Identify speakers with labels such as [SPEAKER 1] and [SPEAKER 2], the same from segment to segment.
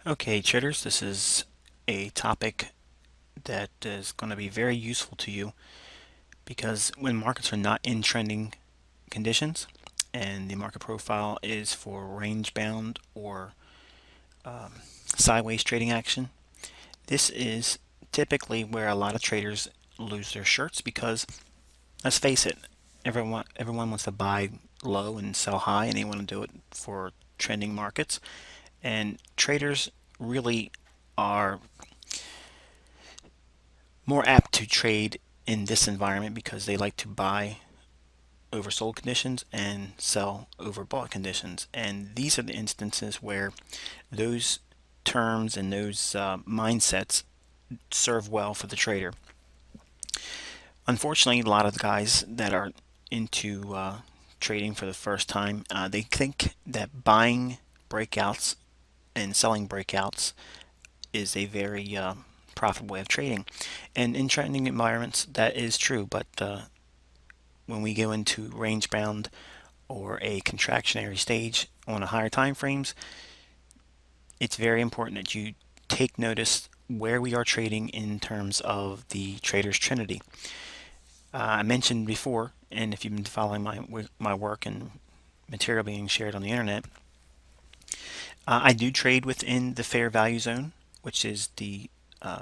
[SPEAKER 1] Okay, traders, this is a topic that is going to be very useful to you because when markets are not in trending conditions and the market profile is for range bound or sideways trading action, this is typically where a lot of traders lose their shirts because let's face it, everyone wants to buy low and sell high, and they want to do it for trending markets. And traders really are more apt to trade in this environment because they like to buy oversold conditions and sell overbought conditions. And these are the instances where those terms and those mindsets serve well for the trader. Unfortunately, a lot of the guys that are into trading for the first time, they think that buying breakouts and selling breakouts is a very profitable way of trading. And in trending environments, that is true. But when we go into range bound or a contractionary stage on a higher time frames, it's very important that you take notice where we are trading in terms of the trader's trinity. I mentioned before, and if you've been following my work and material being shared on the internet, I do trade within the fair value zone, which is the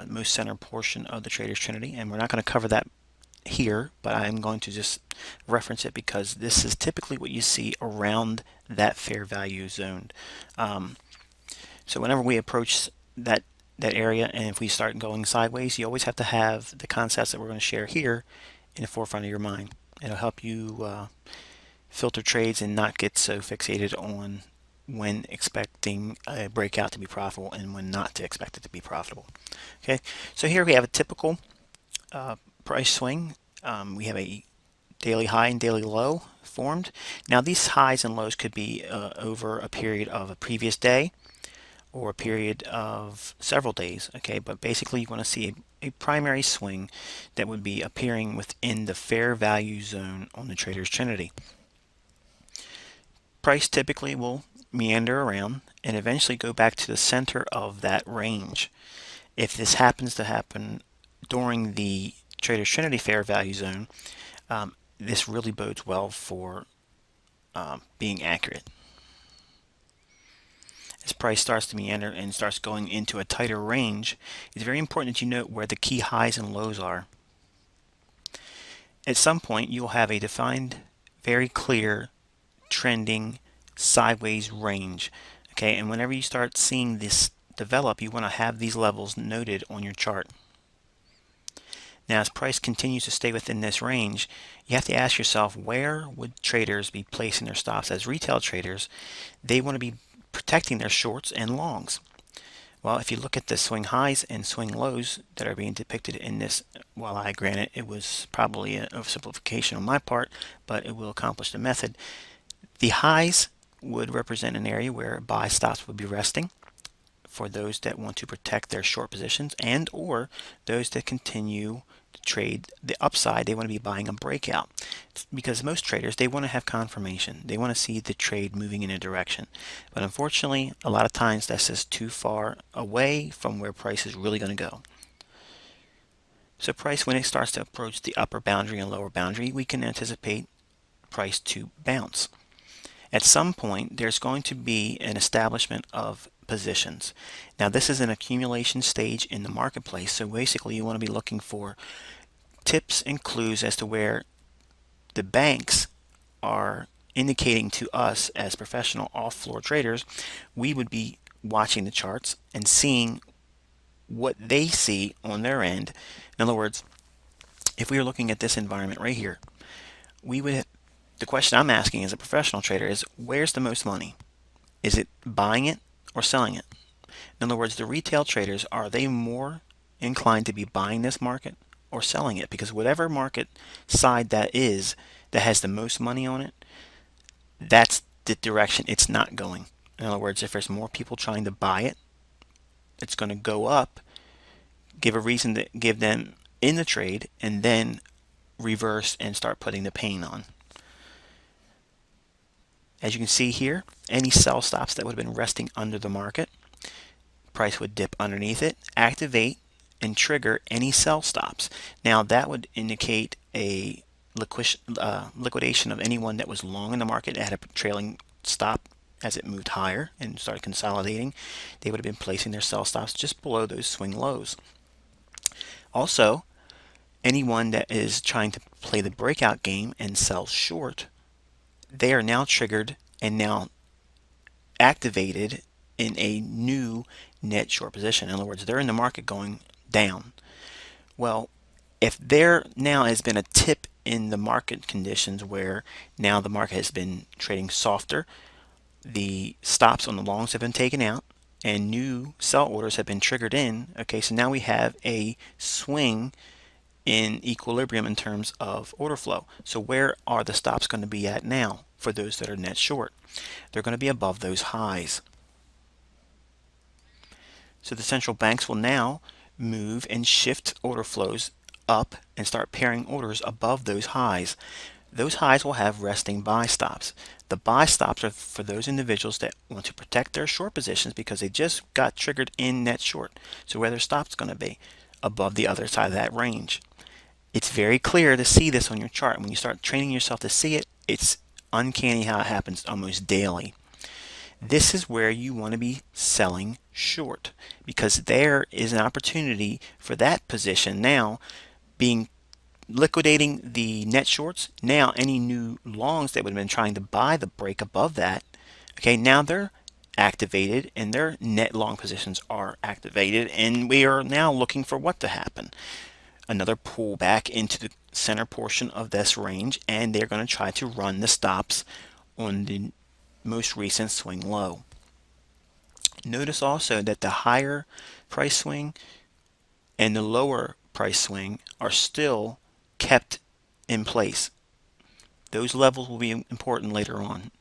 [SPEAKER 1] most center portion of the trader's trinity, and we're not going to cover that here, but I'm going to just reference it because this is typically what you see around that fair value zone. Um, so whenever we approach that area, and if we start going sideways, you always have to have the concepts that we're going to share here in the forefront of your mind. It'll help you filter trades and not get so fixated on when expecting a breakout to be profitable and when not to expect it to be profitable. Okay, so here we have a typical uh, price swing. We have a daily high and daily low formed. Now these highs and lows could be over a period of a previous day or a period of several days. Okay, but basically you want to see a primary swing that would be appearing within the fair value zone on the trader's trinity. Price typically will meander around and eventually go back to the center of that range. If this happens to happen during the trader's trinity fair value zone, this really bodes well for being accurate. As price starts to meander and starts going into a tighter range, it's very important that you note where the key highs and lows are. At some point, you'll have a defined, very clear, trending sideways range. Okay, and whenever you start seeing this develop, you want to have these levels noted on your chart. Now, as price continues to stay within this range, you have to ask yourself, where would traders be placing their stops? As retail traders, they want to be protecting their shorts and longs. Well, if you look at the swing highs and swing lows that are being depicted in this, while I grant it was probably an oversimplification on my part, but it will accomplish the method. The highs would represent an area where buy stops would be resting for those that want to protect their short positions and or those that continue to trade the upside. They want to be buying a breakout because most traders, they want to have confirmation. They want to see the trade moving in a direction. But unfortunately, a lot of times that's just too far away from where price is really going to go. So price, when it starts to approach the upper boundary and lower boundary, we can anticipate price to bounce. At some point, there's going to be an establishment of positions. Now, this is an accumulation stage in the marketplace, so basically you want to be looking for tips and clues as to where the banks are indicating to us as professional off-floor traders. We would be watching the charts and seeing what they see on their end. In other words, if we were looking at this environment right here, we would the question I'm asking as a professional trader is, where's the most money? Is it buying it or selling it? In other words, the retail traders, are they more inclined to be buying this market or selling it? Because whatever market side that is that has the most money on it, that's the direction it's not going. In other words, if there's more people trying to buy it, it's going to go up, give a reason to give them in the trade, and then reverse and start putting the pain on. As you can see here, any sell stops that would have been resting under the market, price would dip underneath it, activate, and trigger any sell stops. Now that would indicate a liquidation of anyone that was long in the market at a trailing stop as it moved higher and started consolidating. They would have been placing their sell stops just below those swing lows. Also, anyone that is trying to play the breakout game and sell short, they are now triggered and now activated in a new net short position. In other words, they're in the market going down. Well, if there now has been a tip in the market conditions where now the market has been trading softer, the stops on the longs have been taken out, and new sell orders have been triggered in. Okay, so now we have a swing in equilibrium in terms of order flow. So where are the stops going to be at now for those that are net short? They're going to be above those highs. So the central banks will now move and shift order flows up and start pairing orders above those highs. Those highs will have resting buy stops. The buy stops are for those individuals that want to protect their short positions because they just got triggered in net short. So where their stop's going to be above the other side of that range. It's very clear to see this on your chart. When you start training yourself to see it, it's uncanny how it happens almost daily. This is where you want to be selling short because there is an opportunity for that position now being liquidating the net shorts. Now any new longs that would have been trying to buy the break above that, okay, now they're activated and their net long positions are activated, and we are now looking for what to happen. Another pullback into the center portion of this range, and they're going to try to run the stops on the most recent swing low. Notice also that the higher price swing and the lower price swing are still kept in place. Those levels will be important later on.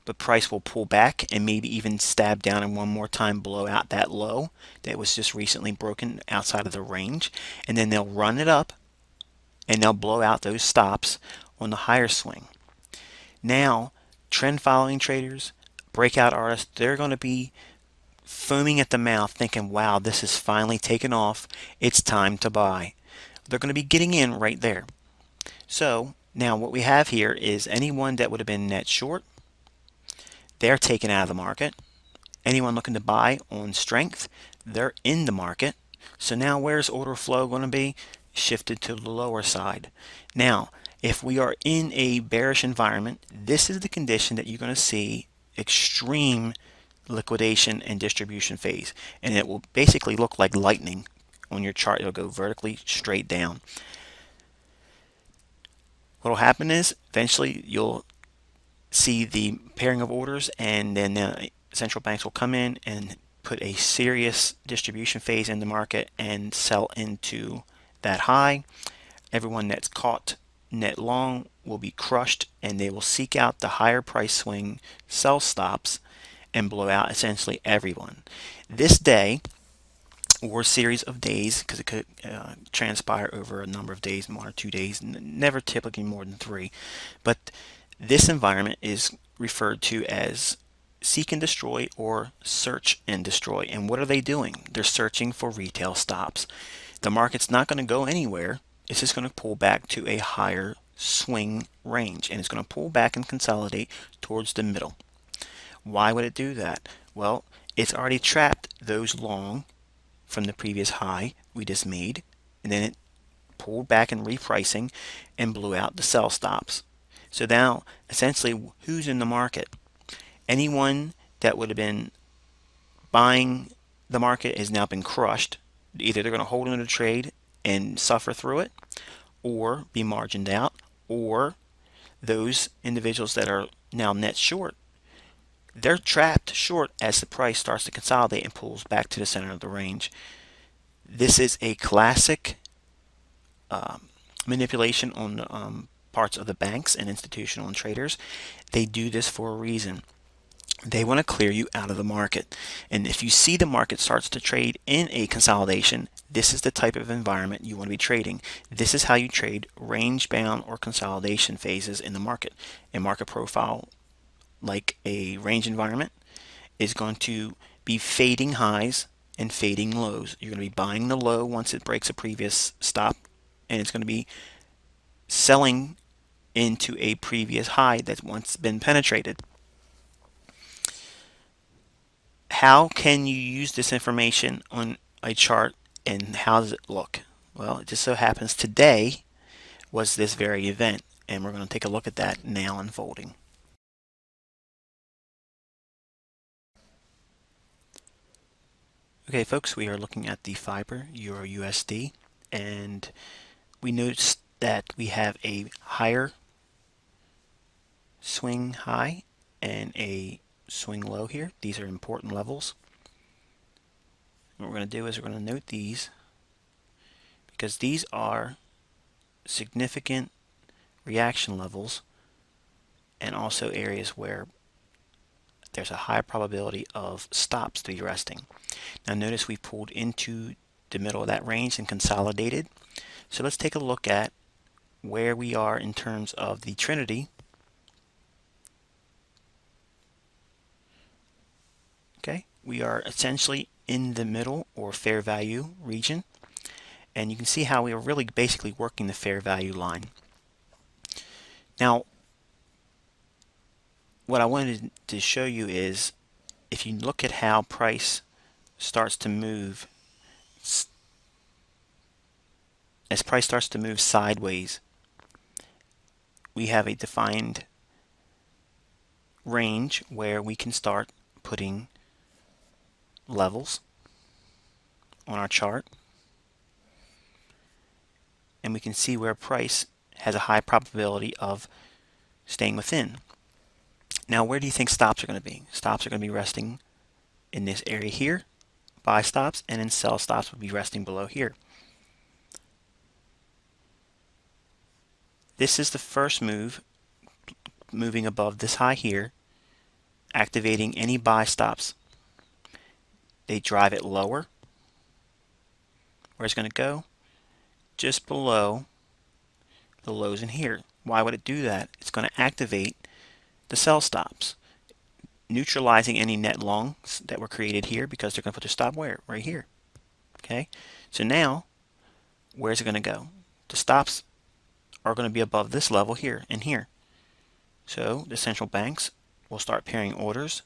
[SPEAKER 1] But price will pull back and maybe even stab down and one more time blow out that low that was just recently broken outside of the range, and then they'll run it up and they'll blow out those stops on the higher swing. Now, trend following traders, breakout artists, they're going to be foaming at the mouth thinking, wow, this is finally taken off. It's time to buy. They're going to be getting in right there. So now what we have here is anyone that would have been net short, they're taken out of the market. Anyone looking to buy on strength, they're in the market. So now where's order flow going to be? Shifted to the lower side. Now, if we are in a bearish environment, this is the condition that you're going to see extreme liquidation and distribution phase. And it will basically look like lightning on your chart. It'll go vertically straight down. What will happen is eventually you'll see the pairing of orders, and then the central banks will come in and put a serious distribution phase in the market and sell into that high. Everyone that's caught net long will be crushed, and they will seek out the higher price swing sell stops and blow out essentially everyone. This day or series of days, because it could transpire over a number of days, 1 or 2 days, never typically more than 3, but this environment is referred to as seek and destroy or search and destroy. And what are they doing? They're searching for retail stops. The market's not going to go anywhere. It's just going to pull back to a higher swing range, and it's going to pull back and consolidate towards the middle. Why would it do that? Well, it's already trapped those long from the previous high we just made, and then it pulled back in repricing and blew out the sell stops. So now, essentially, who's in the market? Anyone that would have been buying the market has now been crushed. Either they're going to hold into the trade and suffer through it, or be margined out, or those individuals that are now net short, they're trapped short as the price starts to consolidate and pulls back to the center of the range. This is a classic manipulation on parts of the banks and institutional and traders. They do this for a reason. They want to clear you out of the market. And if you see the market starts to trade in a consolidation, this is the type of environment you want to be trading. This is how you trade range bound or consolidation phases in the market. A market profile like a range environment is going to be fading highs and fading lows. You're going to be buying the low once it breaks a previous stop, and it's going to be selling into a previous high that's once been penetrated. How can you use this information on a chart, and how does it look? Well, it just so happens today was this very event, and we're going to take a look at that now unfolding. Okay, folks, we are looking at the Fiber Euro USD, and we noticed that we have a higher swing high and a swing low here. These are important levels. What we're going to do is we're going to note these because these are significant reaction levels and also areas where there's a high probability of stops to be resting. Now notice we pulled into the middle of that range and consolidated. So let's take a look at where we are in terms of the Trinity. Okay, we are essentially in the middle or fair value region, and you can see how we are really basically working the fair value line. Now what I wanted to show you is if you look at how price starts to move, as price starts to move sideways, we have a defined range where we can start putting levels on our chart, and we can see where price has a high probability of staying within. Now where do you think stops are going to be? Stops are going to be resting in this area here, buy stops, and then sell stops will be resting below here. This is the first move, moving above this high here, activating any buy stops. They drive it lower. Where it's going to go? Just below the lows in here. Why would it do that? It's going to activate the sell stops, neutralizing any net longs that were created here because they're going to put their stop where? Right here. Okay, so now where's it going to go? The stops are going to be above this level here and here. So the central banks will start pairing orders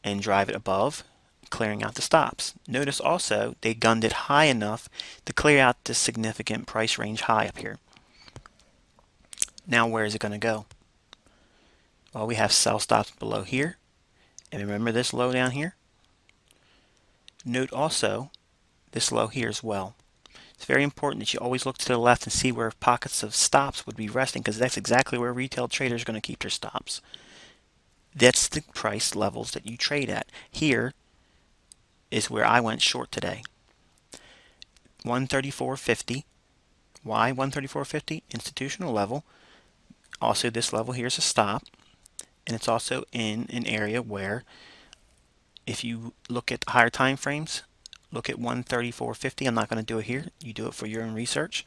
[SPEAKER 1] and drive it above, clearing out the stops. Notice also they gunned it high enough to clear out this significant price range high up here. Now where is it going to go? Well, we have sell stops below here, and remember this low down here? Note also this low here as well. It's very important that you always look to the left and see where pockets of stops would be resting, because that's exactly where retail traders are going to keep their stops. That's the price levels that you trade at. Here is where I went short today. 134.50. Why 134.50? Institutional level. Also this level here is a stop, and it's also in an area where if you look at higher time frames, look at 134.50. I'm not going to do it here. You do it for your own research.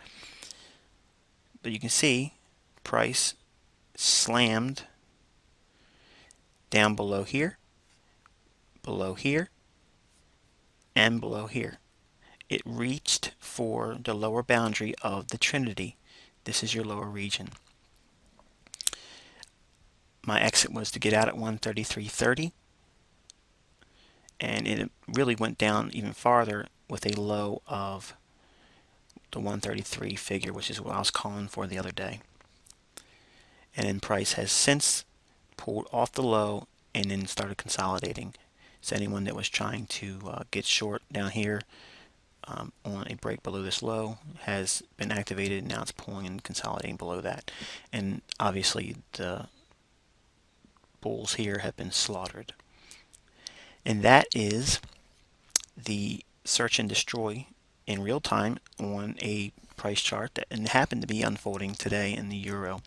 [SPEAKER 1] But you can see price slammed down below here, and below here. It reached for the lower boundary of the Trinity. This is your lower region. My exit was to get out at 133.30, and it really went down even farther with a low of the 133 figure, which is what I was calling for the other day. And then price has since pulled off the low and then started consolidating. So anyone that was trying to get short down here on a break below this low has been activated. Now it's pulling and consolidating below that, and obviously the bulls here have been slaughtered. And that is the search and destroy in real time on a price chart that happened to be unfolding today in the euro.